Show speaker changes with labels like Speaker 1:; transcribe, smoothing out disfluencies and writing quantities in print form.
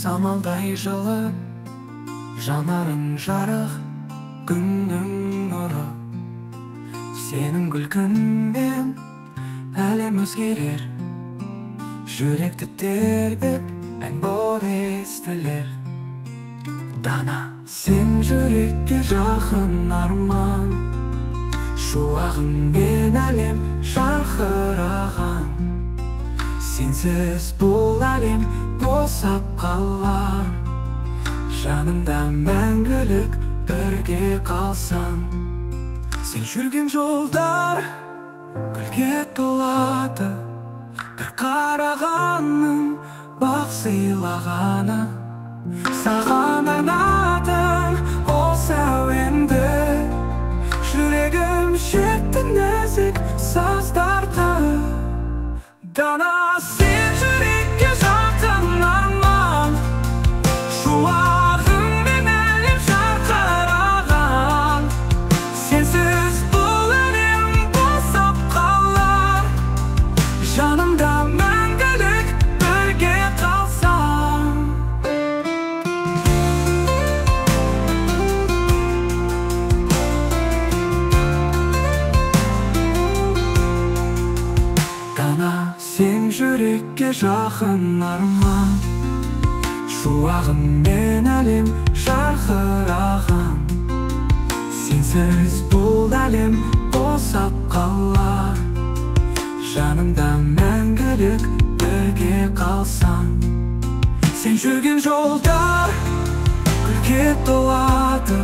Speaker 1: самалдай жылы, жанарың жарық, күннің нұры. Сенің күлкіңмен әлем өзгерер, жүректі тербеп ән болып естілер. Дана, сен жүрекке жақын арман, шуағыңмен әлем жарқыраған. Сенсіз бұл әлем босап қалар, жанымда мәңгілік бірге қалсаң. Сен жүрген жолдар гүлге толады, бір қарағанның бақ сыйлағаны. Саған арнадым осы әуенді, жүрегім жетті нәзік саздарды. Дана, сен жүрекке жақын арман, шуағыңмен әлем жарқыраған. Сенсіз бұл әлем босап қалар, жанымда мәңгілік бірге қалсаң. Дана, сен жүрекке жақын арман, шуағыңмен әлем жарқыраған. Сенсіз бұл әлем босап қалар, жанымда мәңгілік бірге қалсаң. Сен жүрген жолдар гүлге толады,